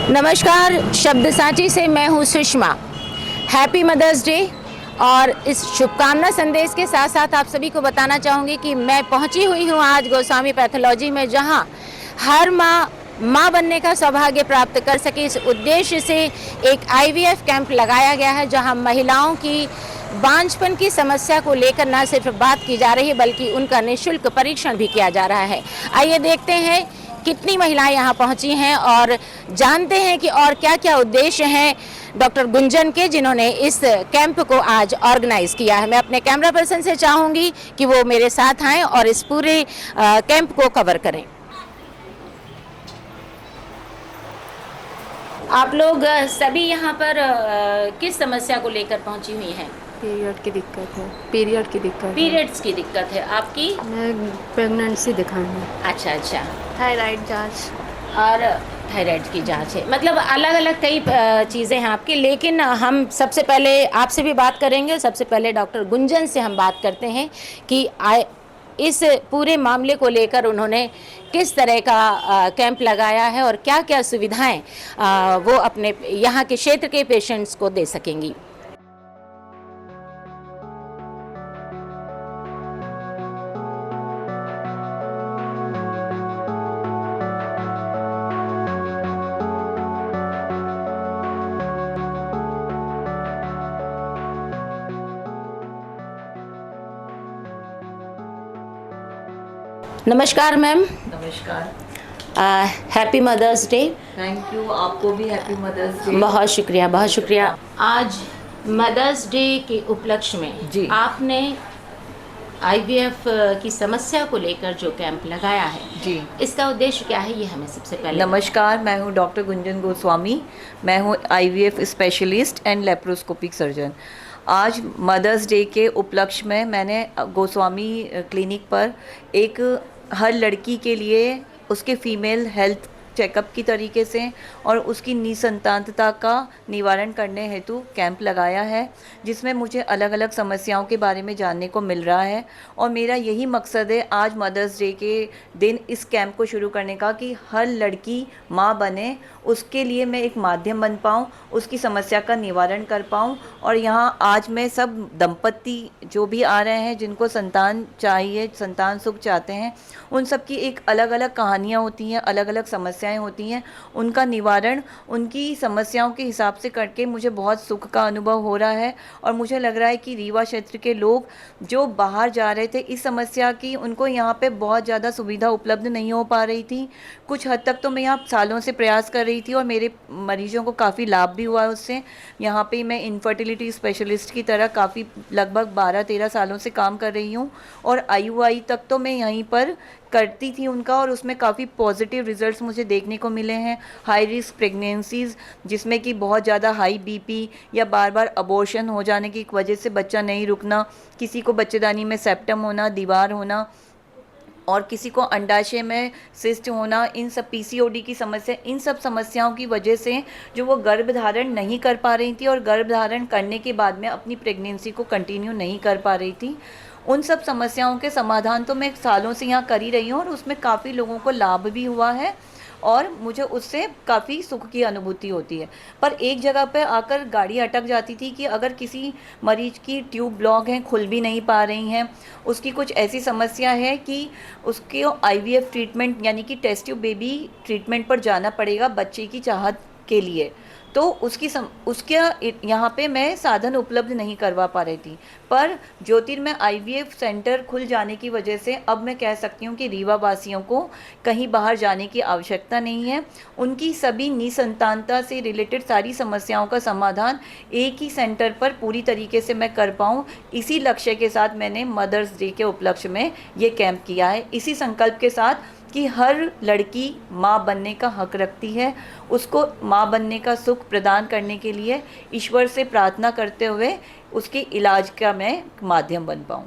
नमस्कार, शब्द साची से मैं हूँ सुषमा। Happy mother's day. और इस शुभकामना संदेश के साथ साथ आप सभी को बताना चाहूँगी कि मैं पहुँची हुई हूँ आज गोस्वामी पैथोलॉजी में, जहाँ हर माँ बनने का सौभाग्य प्राप्त कर सके, इस उद्देश्य से एक आईवीएफ कैंप लगाया गया है, जहाँ महिलाओं की बांझपन की समस्या को लेकर न सिर्फ बात की जा रही है बल्कि उनका निःशुल्क परीक्षण भी किया जा रहा है। आइए देखते हैं कितनी महिलाएं यहाँ पहुँची हैं और जानते हैं कि और क्या क्या उद्देश्य हैं डॉक्टर गुंजन के, जिन्होंने इस कैंप को आज ऑर्गेनाइज किया है। मैं अपने कैमरा पर्सन से चाहूँगी कि वो मेरे साथ आएँ और इस पूरे कैंप को कवर करें। आप लोग सभी यहाँ पर किस समस्या को लेकर पहुँची हुई हैं? पीरियड की दिक्कत है। पीरियड की दिक्कत है। पीरियड्स की दिक्कत है आपकी? मैं प्रेगनेंसी दिखानी है। अच्छा। थायराइड जांच और थायराइड की जांच है, मतलब अलग अलग कई चीज़ें हैं आपकी। लेकिन हम सबसे पहले आपसे भी बात करेंगे। सबसे पहले डॉक्टर गुंजन से हम बात करते हैं कि इस पूरे मामले को लेकर उन्होंने किस तरह का कैंप लगाया है और क्या क्या सुविधाएं वो अपने यहाँ के क्षेत्र के पेशेंट्स को दे सकेंगी। नमस्कार मैम। नमस्कार। Happy mother's day. Thank you, आपको भी हैप्पी मदर्स डे। बहुत शुक्रिया, बहुत शुक्रिया। आज मदर्स डे के उपलक्ष्य में जी आपने आईवीएफ की समस्या को लेकर जो कैंप लगाया है जी, इसका उद्देश्य क्या है, ये हमें सबसे पहले नमस्कार। मैं हूँ डॉक्टर गुंजन गोस्वामी। मैं हूँ IVF specialist and laparoscopic surgeon. आज मदर्स डे के उपलक्ष्य में मैंने गोस्वामी क्लिनिक पर एक हर लड़की के लिए उसके फीमेल हेल्थ चेकअप की तरीके से और उसकी निसंतानता का निवारण करने हेतु कैंप लगाया है, जिसमें मुझे अलग अलग समस्याओं के बारे में जानने को मिल रहा है। और मेरा यही मकसद है आज मदर्स डे के दिन इस कैंप को शुरू करने का कि हर लड़की माँ बने, उसके लिए मैं एक माध्यम बन पाऊँ, उसकी समस्या का निवारण कर पाऊँ। और यहाँ आज मैं सब दंपति जो भी आ रहे हैं जिनको संतान चाहिए, संतान सुख चाहते हैं, उन सब की एक अलग अलग कहानियाँ होती हैं, अलग अलग समस्याएं होती हैं, उनका निवारण उनकी समस्याओं के हिसाब से करके मुझे बहुत सुख का अनुभव हो रहा है। और मुझे लग रहा है कि रीवा क्षेत्र के लोग जो बाहर जा रहे थे इस समस्या की, उनको यहाँ पे बहुत ज़्यादा सुविधा उपलब्ध नहीं हो पा रही थी। कुछ हद तक तो मैं यहाँ सालों से प्रयास कर रही थी और मेरे मरीजों को काफ़ी लाभ भी हुआ उससे। यहाँ पे मैं इनफर्टिलिटी स्पेशलिस्ट की तरह काफ़ी लगभग 12-13 सालों से काम कर रही हूँ और IUI तक तो मैं यहीं पर करती थी उनका, और उसमें काफ़ी पॉजिटिव रिजल्ट्स मुझे देखने को मिले हैं। हाई रिस्क प्रेगनेंसीज़ जिसमें कि बहुत ज़्यादा हाई बीपी या बार बार अबॉर्शन हो जाने की वजह से बच्चा नहीं रुकना, किसी को बच्चेदानी में सेप्टम होना, दीवार होना, और किसी को अंडाशय में सिस्ट होना, इन सब PCOD की समस्या, इन सब समस्याओं की वजह से जो वो गर्भधारण नहीं कर पा रही थी और गर्भधारण करने के बाद में अपनी प्रेगनेंसी को कंटिन्यू नहीं कर पा रही थी, उन सब समस्याओं के समाधान तो मैं सालों से यहाँ कर ही रही हूँ और उसमें काफ़ी लोगों को लाभ भी हुआ है और मुझे उससे काफ़ी सुख की अनुभूति होती है। पर एक जगह पे आकर गाड़ी अटक जाती थी कि अगर किसी मरीज की ट्यूब ब्लॉक है, खुल भी नहीं पा रही हैं, उसकी कुछ ऐसी समस्या है कि उसके IVF ट्रीटमेंट यानी कि टेस्ट ट्यूब बेबी ट्रीटमेंट पर जाना पड़ेगा बच्चे की चाहत के लिए, तो उसके यहाँ पे मैं साधन उपलब्ध नहीं करवा पा रही थी। पर ज्योतिर्मय IVF सेंटर खुल जाने की वजह से अब मैं कह सकती हूँ कि रीवा वासियों को कहीं बाहर जाने की आवश्यकता नहीं है। उनकी सभी निसंतानता से रिलेटेड सारी समस्याओं का समाधान एक ही सेंटर पर पूरी तरीके से मैं कर पाऊँ, इसी लक्ष्य के साथ मैंने मदर्स डे के उपलक्ष्य में ये कैंप किया है। इसी संकल्प के साथ कि हर लड़की माँ बनने का हक रखती है, उसको माँ बनने का सुख प्रदान करने के लिए ईश्वर से प्रार्थना करते हुए उसके इलाज का मैं माध्यम बन पाऊँ।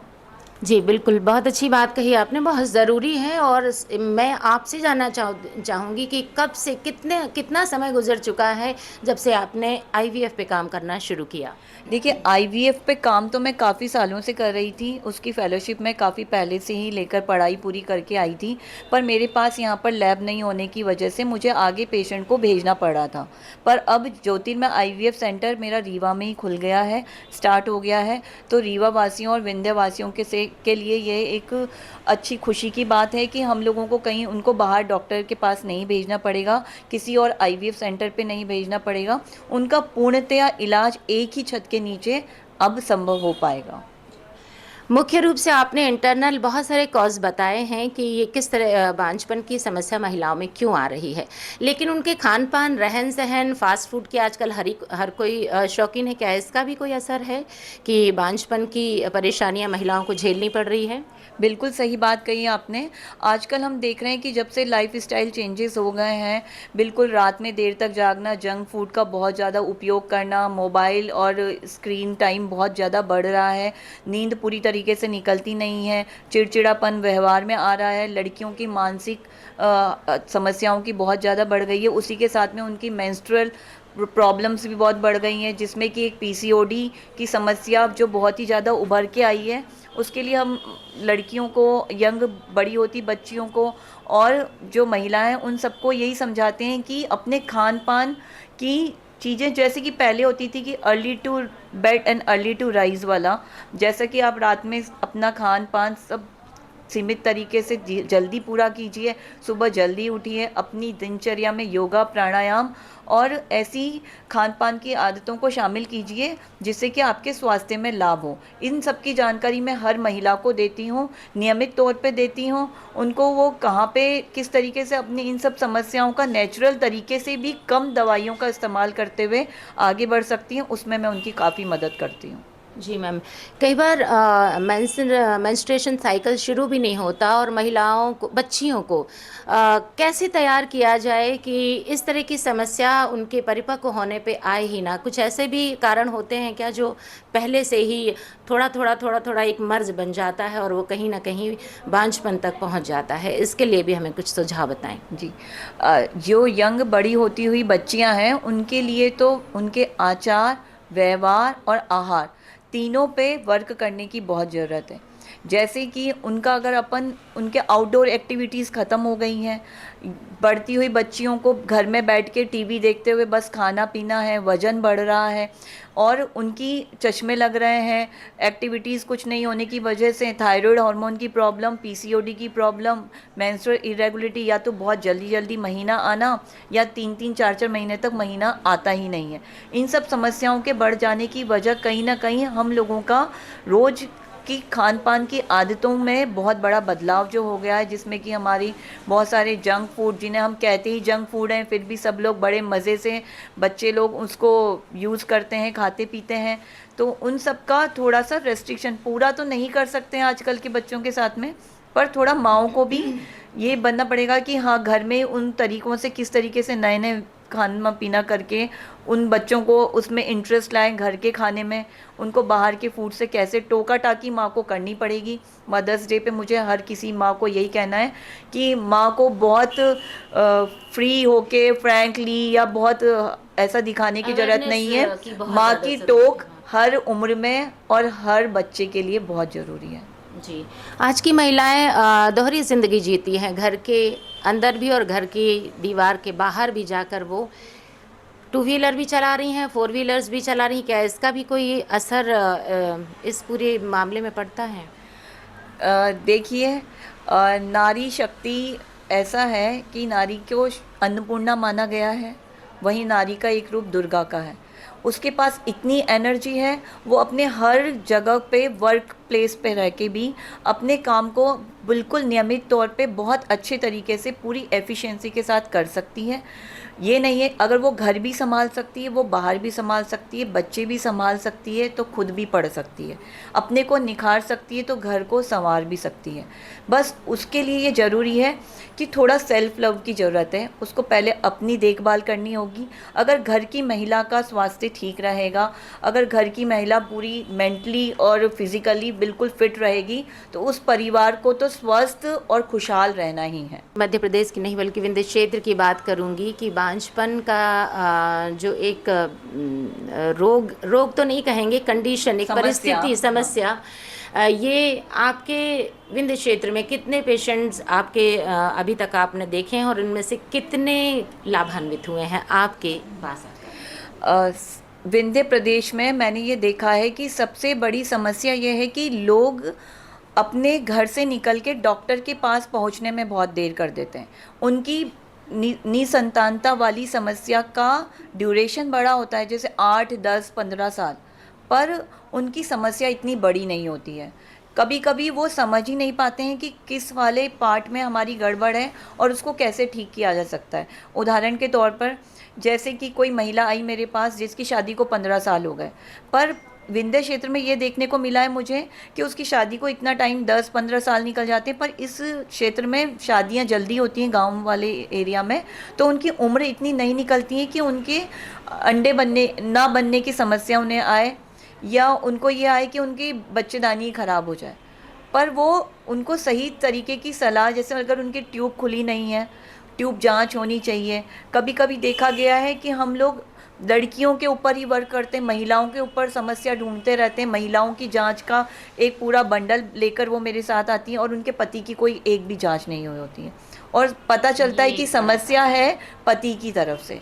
जी, बिल्कुल, बहुत अच्छी बात कही आपने, बहुत ज़रूरी है। और मैं आपसे जानना चाहूँगी कि कब से कितना समय गुज़र चुका है जब से आपने आईवीएफ पे काम करना शुरू किया? देखिए, आईवीएफ पे काम तो मैं काफ़ी सालों से कर रही थी, उसकी फ़ेलोशिप मैं काफ़ी पहले से ही लेकर पढ़ाई पूरी करके आई थी, पर मेरे पास यहाँ पर लैब नहीं होने की वजह से मुझे आगे पेशेंट को भेजना पड़ा था। पर अब ज्योतिर्मय आईवीएफ सेंटर मेरा रीवा में ही खुल गया है, स्टार्ट हो गया है, तो रीवा वासियों और विंध्य वासियों के लिए ये एक अच्छी खुशी की बात है कि हम लोगों को कहीं उनको बाहर डॉक्टर के पास नहीं भेजना पड़ेगा, किसी और आईवीएफ सेंटर पे नहीं भेजना पड़ेगा, उनका पूर्णतया इलाज एक ही छत के नीचे अब संभव हो पाएगा। मुख्य रूप से आपने इंटरनल बहुत सारे कॉज़ बताए हैं कि ये किस तरह बांझपन की समस्या महिलाओं में क्यों आ रही है। लेकिन उनके खान-पान, रहन-सहन, फ़ास्ट फ़ूड के आजकल हर कोई शौकीन है, क्या इसका भी कोई असर है कि बांझपन की परेशानियाँ महिलाओं को झेलनी पड़ रही है? बिल्कुल सही बात कही आपने। आजकल हम देख रहे हैं कि जब से लाइफ़स्टाइल चेंजेस हो गए हैं, बिल्कुल रात में देर तक जागना, जंक फूड का बहुत ज़्यादा उपयोग करना, मोबाइल और स्क्रीन टाइम बहुत ज़्यादा बढ़ रहा है, नींद पूरी तरीके से निकलती नहीं है, चिड़चिड़ापन व्यवहार में आ रहा है, लड़कियों की मानसिक समस्याओं की बहुत ज़्यादा बढ़ गई है, उसी के साथ में उनकी मेंस्ट्रुअल प्रॉब्लम्स भी बहुत बढ़ गई हैं, जिसमें कि एक पीसीओडी की समस्या जो बहुत ही ज़्यादा उभर के आई है। उसके लिए हम लड़कियों को, यंग बड़ी होती बच्चियों को और जो महिलाएं उन सबको यही समझाते हैं कि अपने खान पान की चीज़ें, जैसे कि पहले होती थी कि early to bed and early to rise वाला, जैसा कि आप रात में अपना खान पान सब सीमित तरीके से जल्दी पूरा कीजिए, सुबह जल्दी उठिए, अपनी दिनचर्या में योगा, प्राणायाम और ऐसी खान पान की आदतों को शामिल कीजिए जिससे कि आपके स्वास्थ्य में लाभ हो। इन सब की जानकारी मैं हर महिला को देती हूँ, नियमित तौर पे देती हूँ उनको। वो कहाँ पे किस तरीके से अपनी इन सब समस्याओं का नेचुरल तरीके से भी कम दवाइयों का इस्तेमाल करते हुए आगे बढ़ सकती हैं, उसमें मैं उनकी काफ़ी मदद करती हूँ। जी मैम, कई बार मेंस्ट्रुएशन साइकिल शुरू भी नहीं होता और महिलाओं को, बच्चियों को कैसे तैयार किया जाए कि इस तरह की समस्या उनके परिपक्व होने पे आए ही ना? कुछ ऐसे भी कारण होते हैं क्या जो पहले से ही थोड़ा एक मर्ज़ बन जाता है और वो कहीं न कहीं बांझपन तक पहुंच जाता है? इसके लिए भी हमें कुछ सुझाव बताएँ। जी, जो यंग बड़ी होती हुई बच्चियां हैं उनके लिए तो उनके आचार, व्यवहार और आहार तीनों पे वर्क करने की बहुत ज़रूरत है। जैसे कि उनका अगर अपन उनके आउटडोर एक्टिविटीज़ ख़त्म हो गई हैं, बढ़ती हुई बच्चियों को घर में बैठ के टीवी देखते हुए बस खाना पीना है, वज़न बढ़ रहा है और उनकी चश्मे लग रहे हैं, एक्टिविटीज़ कुछ नहीं होने की वजह से थायराइड हार्मोन की प्रॉब्लम, पीसीओडी की प्रॉब्लम, मेंस्ट्रुअल इरेगुलरिटी, या तो बहुत जल्दी जल्दी महीना आना या 3-3 4-4 महीने तक महीना आता ही नहीं है। इन सब समस्याओं के बढ़ जाने की वजह कहीं ना कहीं हम लोगों का रोज़ कि खान पान की आदतों में बहुत बड़ा बदलाव जो हो गया है, जिसमें कि हमारी बहुत सारे जंक फूड, जिन्हें हम कहते ही जंक फूड हैं, फिर भी सब लोग बड़े मज़े से बच्चे लोग उसको यूज़ करते हैं, खाते पीते हैं। तो उन सब का थोड़ा सा रेस्ट्रिक्शन, पूरा तो नहीं कर सकते हैं आजकल के बच्चों के साथ में, पर थोड़ा माँओं को भी ये बनना पड़ेगा कि हाँ, घर में उन तरीक़ों से किस तरीके से नए नए खाना पीना करके उन बच्चों को उसमें इंटरेस्ट लाएं, घर के खाने में। उनको बाहर के फूड से कैसे टोका टाकी माँ को करनी पड़ेगी। मदर्स डे पे मुझे हर किसी माँ को यही कहना है कि माँ को बहुत फ्री होके फ्रैंकली या बहुत ऐसा दिखाने की ज़रूरत नहीं है। माँ की टोक हर उम्र में और हर बच्चे के लिए बहुत ज़रूरी है। जी, आज की महिलाएं दोहरी ज़िंदगी जीती हैं, घर के अंदर भी और घर की दीवार के बाहर भी जाकर वो टू व्हीलर भी चला रही हैं, फोर व्हीलर्स भी चला रही हैं। क्या इसका भी कोई असर इस पूरे मामले में पड़ता है? देखिए, नारी शक्ति ऐसा है कि नारी को अन्नपूर्णा माना गया है, वहीं नारी का एक रूप दुर्गा का है। उसके पास इतनी एनर्जी है, वो अपने हर जगह पे, वर्क प्लेस पे रह के भी अपने काम को बिल्कुल नियमित तौर पे बहुत अच्छे तरीके से पूरी एफिशिएंसी के साथ कर सकती है। ये नहीं है, अगर वो घर भी संभाल सकती है, वो बाहर भी संभाल सकती है, बच्चे भी संभाल सकती है, तो खुद भी पढ़ सकती है, अपने को निखार सकती है, तो घर को संवार भी सकती है। बस उसके लिए ये ज़रूरी है कि थोड़ा सेल्फ लव की ज़रूरत है, उसको पहले अपनी देखभाल करनी होगी। अगर घर की महिला का स्वास्थ्य ठीक रहेगा, अगर घर की महिला पूरी मेंटली और फिज़िकली बिल्कुल फिट रहेगी, तो उस परिवार को तो स्वस्थ और खुशहाल रहना ही है। मध्य प्रदेश की नहीं बल्कि विंध्य क्षेत्र की बात करूंगी कि बांझपन का जो एक रोग तो नहीं कहेंगे, कंडीशन, एक समस्या, परिस्थिति, समस्या, ये आपके विंध्य क्षेत्र में कितने पेशेंट्स आपके अभी तक आपने देखे हैं और इनमें से कितने लाभान्वित हुए हैं आपके पास आकर? विंध्य प्रदेश में मैंने ये देखा है कि सबसे बड़ी समस्या ये है कि लोग अपने घर से निकल के डॉक्टर के पास पहुंचने में बहुत देर कर देते हैं। उनकी निसंतानता वाली समस्या का ड्यूरेशन बड़ा होता है, जैसे 8, 10, 15 साल, पर उनकी समस्या इतनी बड़ी नहीं होती है। कभी कभी वो समझ ही नहीं पाते हैं कि किस वाले पार्ट में हमारी गड़बड़ है और उसको कैसे ठीक किया जा सकता है। उदाहरण के तौर पर, जैसे कि कोई महिला आई मेरे पास जिसकी शादी को 15 साल हो गए, पर विंध्य क्षेत्र में ये देखने को मिला है मुझे कि उसकी शादी को इतना टाइम 10-15 साल निकल जाते हैं, पर इस क्षेत्र में शादियां जल्दी होती हैं गांव वाले एरिया में, तो उनकी उम्र इतनी नहीं निकलती है कि उनके अंडे बनने की समस्या उन्हें आए, या उनको ये आए कि उनकी बच्चेदानी ख़राब हो जाए। पर वो उनको सही तरीके की सलाह, जैसे अगर उनकी ट्यूब खुली नहीं है, ट्यूब जांच होनी चाहिए। कभी कभी देखा गया है कि हम लोग लड़कियों के ऊपर ही वर्क करते हैं, महिलाओं के ऊपर समस्या ढूंढते रहते हैं। महिलाओं की जांच का एक पूरा बंडल लेकर वो मेरे साथ आती हैं और उनके पति की कोई एक भी जांच नहीं हुई होती है, और पता चलता है कि समस्या है पति की तरफ से।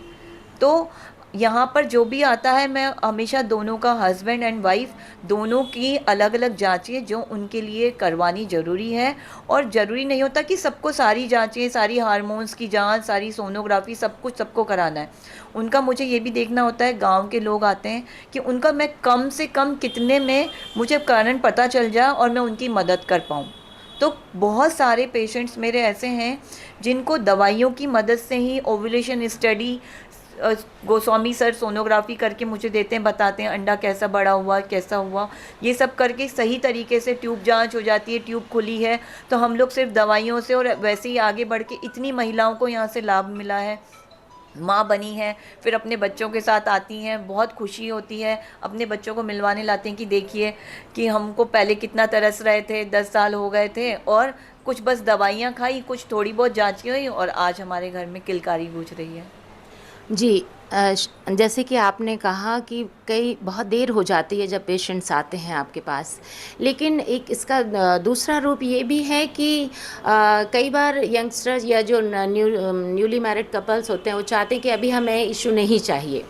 तो यहाँ पर जो भी आता है, मैं हमेशा दोनों का, हस्बैंड एंड वाइफ दोनों की अलग अलग जांचें जो उनके लिए करवानी ज़रूरी है। और ज़रूरी नहीं होता कि सबको सारी जांचें, सारी हार्मोन्स की जांच, सारी सोनोग्राफी, सब कुछ सबको कराना है। उनका मुझे ये भी देखना होता है, गांव के लोग आते हैं, कि उनका मैं कम से कम कितने में मुझे कारण पता चल जाए और मैं उनकी मदद कर पाऊँ। तो बहुत सारे पेशेंट्स मेरे ऐसे हैं जिनको दवाइयों की मदद से ही ovulation study, Goswami sir sonography करके मुझे देते हैं, बताते हैं अंडा कैसा बड़ा हुआ, कैसा हुआ, ये सब करके सही तरीके से ट्यूब जांच हो जाती है, ट्यूब खुली है। तो हम लोग सिर्फ दवाइयों से और वैसे ही आगे बढ़ के इतनी महिलाओं को यहाँ से लाभ मिला है। माँ बनी है, फिर अपने बच्चों के साथ आती हैं, बहुत खुशी होती है, अपने बच्चों को मिलवाने लाते हैं कि देखिए कि हमको पहले कितना तरस रहे थे, 10 साल हो गए थे और कुछ बस दवाइयाँ खाई, कुछ थोड़ी बहुत जाँचें हुई और आज हमारे घर में किलकारी गूंज रही है। जी, जैसे कि आपने कहा कि बहुत देर हो जाती है जब पेशेंट्स आते हैं आपके पास, लेकिन एक इसका दूसरा रूप ये भी है कि कई बार यंगस्टर्स या जो न्यूली मैरिड कपल्स होते हैं वो चाहते हैं कि अभी हमें इशू नहीं चाहिए,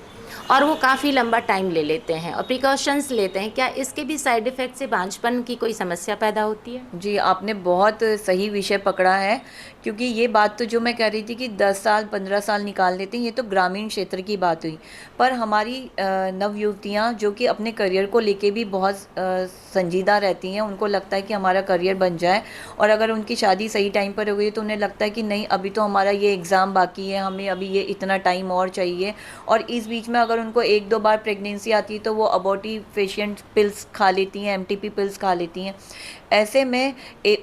और वो काफ़ी लंबा टाइम ले लेते हैं और प्रिकॉशंस लेते हैं। क्या इसके भी साइड इफ़ेक्ट से बांझपन की कोई समस्या पैदा होती है? जी, आपने बहुत सही विषय पकड़ा है, क्योंकि ये बात तो जो मैं कह रही थी कि 10 साल 15 साल निकाल देते हैं, ये तो ग्रामीण क्षेत्र की बात हुई। पर हमारी नवयुवतियाँ जो कि अपने करियर को लेके भी बहुत संजीदा रहती हैं, उनको लगता है कि हमारा करियर बन जाए, और अगर उनकी शादी सही टाइम पर हो गई तो उन्हें लगता है कि नहीं, अभी तो हमारा ये एग्ज़ाम बाकी है, हमें अभी ये इतना टाइम और चाहिए। और इस बीच में अगर उनको 1-2 बार प्रेगनेंसी आती है तो वो अबॉर्टिफिशिएंट पिल्स खा लेती हैं, एमटीपी पिल्स खा लेती हैं। ऐसे में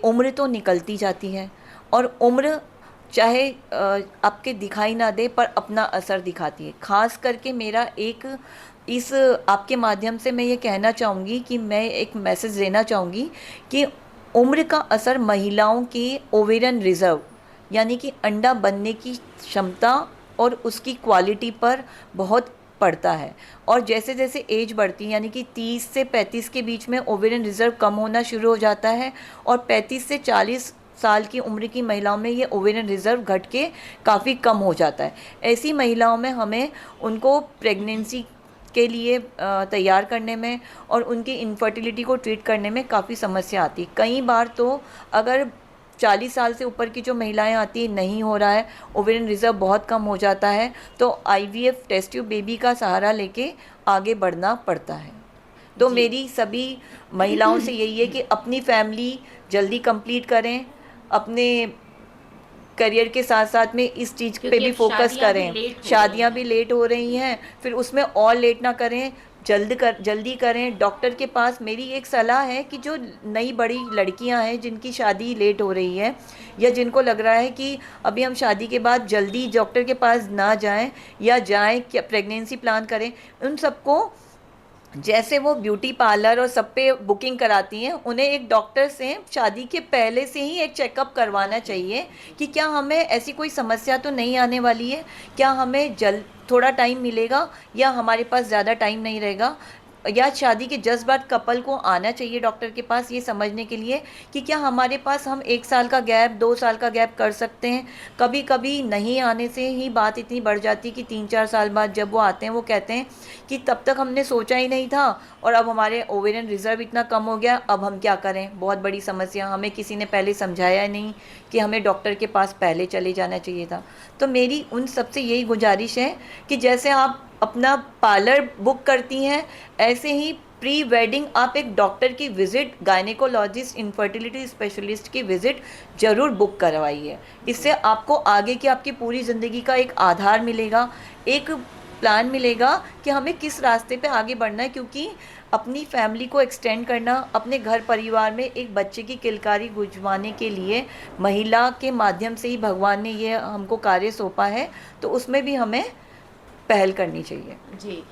उम्र तो निकलती जाती है, और उम्र चाहे आपके दिखाई ना दे पर अपना असर दिखाती है। ख़ास करके मेरा एक इस आपके माध्यम से मैं ये कहना चाहूँगी कि मैं एक मैसेज देना चाहूँगी कि उम्र का असर महिलाओं के ओवेरियन रिजर्व, यानी कि अंडा बनने की क्षमता और उसकी क्वालिटी पर बहुत पड़ता है। और जैसे जैसे एज बढ़ती है, यानी कि 30 से 35 के बीच में ओवेरियन रिजर्व कम होना शुरू हो जाता है, और 35 से 40 साल की उम्र की महिलाओं में ये ओवेरियन रिजर्व घट के काफ़ी कम हो जाता है। ऐसी महिलाओं में हमें उनको प्रेगनेंसी के लिए तैयार करने में और उनकी इनफर्टिलिटी को ट्रीट करने में काफ़ी समस्या आती है। कई बार तो अगर 40 साल से ऊपर की जो महिलाएं आती हैं, नहीं हो रहा है, ओवेरियन रिजर्व बहुत कम हो जाता है, तो आईवीएफ टेस्ट ट्यूब बेबी का सहारा लेके आगे बढ़ना पड़ता है। तो मेरी सभी महिलाओं से यही है कि अपनी फैमिली जल्दी कंप्लीट करें, अपने करियर के साथ साथ में इस चीज़ पे क्योंकि भी अब फोकस शादियां भी करें। लेट हो शादियां भी लेट हो रही हैं, फिर उसमें और लेट ना करें, जल्दी करें। डॉक्टर के पास मेरी एक सलाह है कि जो नई बड़ी लड़कियां हैं जिनकी शादी लेट हो रही है, या जिनको लग रहा है कि अभी हम शादी के बाद जल्दी डॉक्टर के पास ना जाएं, या जाएं क्या प्रेगनेंसी प्लान करें, उन सबको जैसे वो ब्यूटी पार्लर और सब पे बुकिंग कराती हैं, उन्हें एक डॉक्टर से शादी के पहले से ही एक चेकअप करवाना चाहिए कि क्या हमें ऐसी कोई समस्या तो नहीं आने वाली है, क्या हमें थोड़ा टाइम मिलेगा, या हमारे पास ज़्यादा टाइम नहीं रहेगा। या शादी के जस्ट बाद कपल को आना चाहिए डॉक्टर के पास ये समझने के लिए कि क्या हमारे पास हम 1 साल का गैप, 2 साल का गैप कर सकते हैं। कभी कभी नहीं आने से ही बात इतनी बढ़ जाती कि 3-4 साल बाद जब वो आते हैं वो कहते हैं कि तब तक हमने सोचा ही नहीं था, और अब हमारे ओवेरियन रिजर्व इतना कम हो गया, अब हम क्या करें, बहुत बड़ी समस्या, हमें किसी ने पहले समझाया नहीं कि हमें डॉक्टर के पास पहले चले जाना चाहिए था। तो मेरी उन सबसे यही गुजारिश है कि जैसे आप अपना पार्लर बुक करती हैं, ऐसे ही प्री वेडिंग आप एक डॉक्टर की विज़िट, गायनेकोलॉजिस्ट, इनफर्टिलिटी स्पेशलिस्ट की विज़िट ज़रूर बुक करवाइए। इससे आपको आगे की आपकी पूरी ज़िंदगी का एक आधार मिलेगा, एक प्लान मिलेगा कि हमें किस रास्ते पे आगे बढ़ना है, क्योंकि अपनी फैमिली को एक्सटेंड करना, अपने घर परिवार में एक बच्चे की किलकारी गुंजवाने के लिए महिला के माध्यम से ही भगवान ने ये हमको कार्य सौंपा है, तो उसमें भी हमें पहल करनी चाहिए। जी।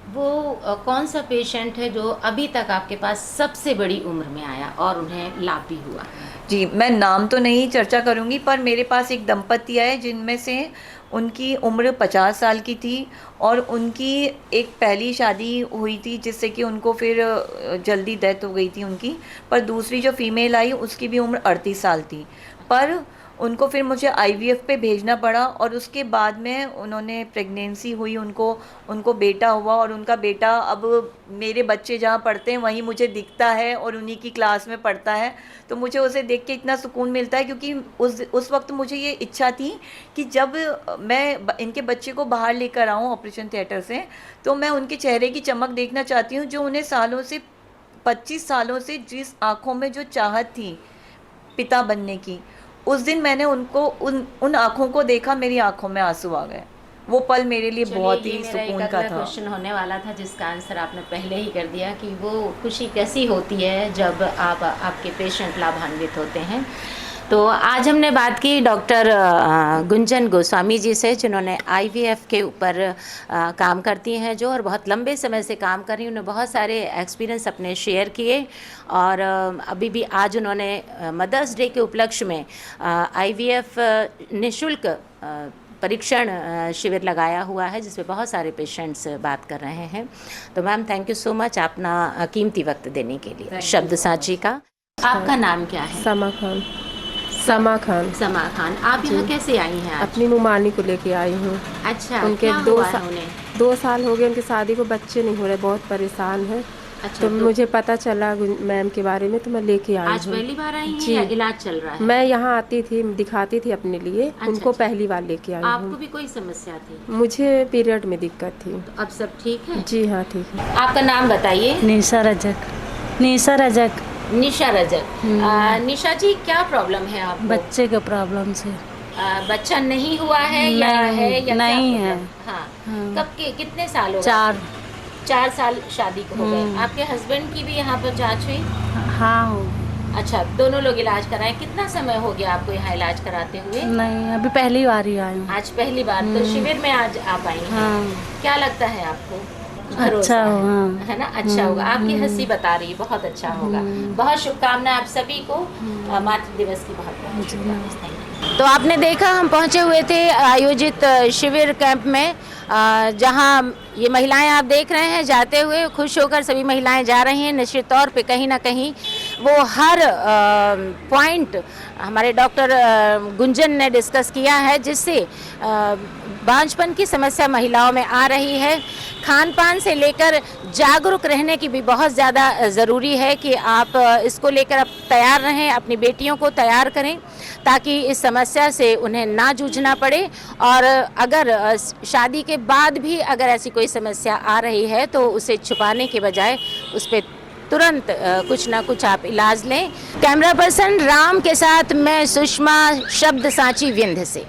वो कौन सा पेशेंट है जो अभी तक आपके पास सबसे बड़ी उम्र में आया और उन्हें लाभ भी हुआ? जी, मैं नाम तो नहीं चर्चा करूंगी, पर मेरे पास एक दंपति आए जिनमें से उनकी उम्र 50 साल की थी, और उनकी एक पहली शादी हुई थी जिससे कि उनको फिर जल्दी डेथ हो गई थी उनकी, पर दूसरी जो फीमेल आई उसकी भी उम्र 38 साल थी, पर उनको फिर मुझे आईवीएफ पे भेजना पड़ा, और उसके बाद में उन्होंने प्रेगनेंसी हुई, उनको बेटा हुआ, और उनका बेटा अब मेरे बच्चे जहाँ पढ़ते हैं वहीं मुझे दिखता है और उन्हीं की क्लास में पढ़ता है। तो मुझे उसे देख के इतना सुकून मिलता है, क्योंकि उस वक्त मुझे ये इच्छा थी कि जब मैं इनके बच्चे को बाहर लेकर आऊँ ऑपरेशन थिएटर से, तो मैं उनके चेहरे की चमक देखना चाहती हूँ, जो उन्हें 25 सालों से जिस आँखों में जो चाहत थी पिता बनने की, उस दिन मैंने उनको उन आँखों को देखा, मेरी आँखों में आंसू आ गए। वो पल मेरे लिए बहुत ही सुकून का था। क्वेश्चन होने वाला था जिसका आंसर आपने पहले ही कर दिया कि वो खुशी कैसी होती है जब आपके पेशेंट लाभान्वित होते हैं। तो आज हमने बात की डॉक्टर गुंजन गोस्वामी जी से, जिन्होंने आईवीएफ के ऊपर काम करती हैं जो, और बहुत लंबे समय से काम कर रही हैं। उन्होंने बहुत सारे एक्सपीरियंस अपने शेयर किए, और अभी भी आज उन्होंने मदर्स डे के उपलक्ष्य में आईवीएफ निःशुल्क परीक्षण शिविर लगाया हुआ है, जिसमें बहुत सारे पेशेंट्स बात कर रहे हैं। तो ma'am, thank you so much अपना कीमती वक्त देने के लिए। शब्द साची का आपका नाम क्या है? समा खान। समा खान। समा खान, आप यहाँ कैसे आई हैं आज? अपनी मुमानी को लेके आई हूँ। अच्छा, उनके क्या हुआ है उन्हें? 2 साल हो गए उनकी शादी को, बच्चे नहीं हो रहे, बहुत परेशान है। अच्छा, तो मुझे पता चला मैम के बारे में, तो मैं लेके आई हूँ। आज पहली बार आई हैं जी। या इलाज चल रहा है? मैं यहाँ आती थी, दिखाती थी अपने लिए। उनको अच्छा। पहली बार लेके आई आपको हूँ। भी कोई समस्या थी? मुझे पीरियड में दिक्कत थी। तो अब सब ठीक है? जी हाँ, ठीक है। आपका नाम बताइए। निशा रजक। निशा रजक। निशा रजक। निशा जी, क्या प्रॉब्लम है आपको? बच्चे के प्रॉब्लम से। बच्चा नहीं हुआ है या नहीं, है या नहीं क्या है। प्रॉब्लम? हाँ। हाँ। कब के कितने साल हो गए? 4। 4 साल शादी को हो गए। आपके हस्बैंड की भी यहाँ पर जांच हुई? हाँ हो गई। अच्छा, दोनों लोग इलाज कराए। कितना समय हो गया आपको यहाँ इलाज कराते हुए? नहीं, अभी पहली बार ही आई हूँ। आज पहली बार। तो शिविर में आज आप आई हैं। हाँ। क्या लगता है आपको? अच्छा भरोसा हो, है, हाँ। है ना? अच्छा होगा। आपकी हंसी बता रही है, बहुत अच्छा होगा। बहुत शुभकामनाएं आप सभी को मातृ दिवस की बहुत बहुत शुभकामनाएं। तो आपने देखा, हम पहुंचे हुए थे आयोजित शिविर कैंप में, जहां ये महिलाएं आप देख रहे हैं जाते हुए, खुश होकर सभी महिलाएं जा रही हैं। निश्चित तौर पे कहीं ना कहीं वो हर पॉइंट हमारे डॉक्टर गुंजन ने डिस्कस किया है, जिससे बांझपन की समस्या महिलाओं में आ रही है। खान पान से लेकर जागरूक रहने की भी बहुत ज़्यादा ज़रूरी है कि आप इसको लेकर अब तैयार रहें, अपनी बेटियों को तैयार करें, ताकि इस समस्या से उन्हें ना जूझना पड़े। और अगर शादी के बाद भी अगर ऐसी कोई समस्या आ रही है तो उसे छुपाने के बजाय उस पर तुरंत कुछ ना कुछ आप इलाज लें। कैमरा पर्सन राम के साथ मैं सुषमा, शब्द सांची विंध्य से।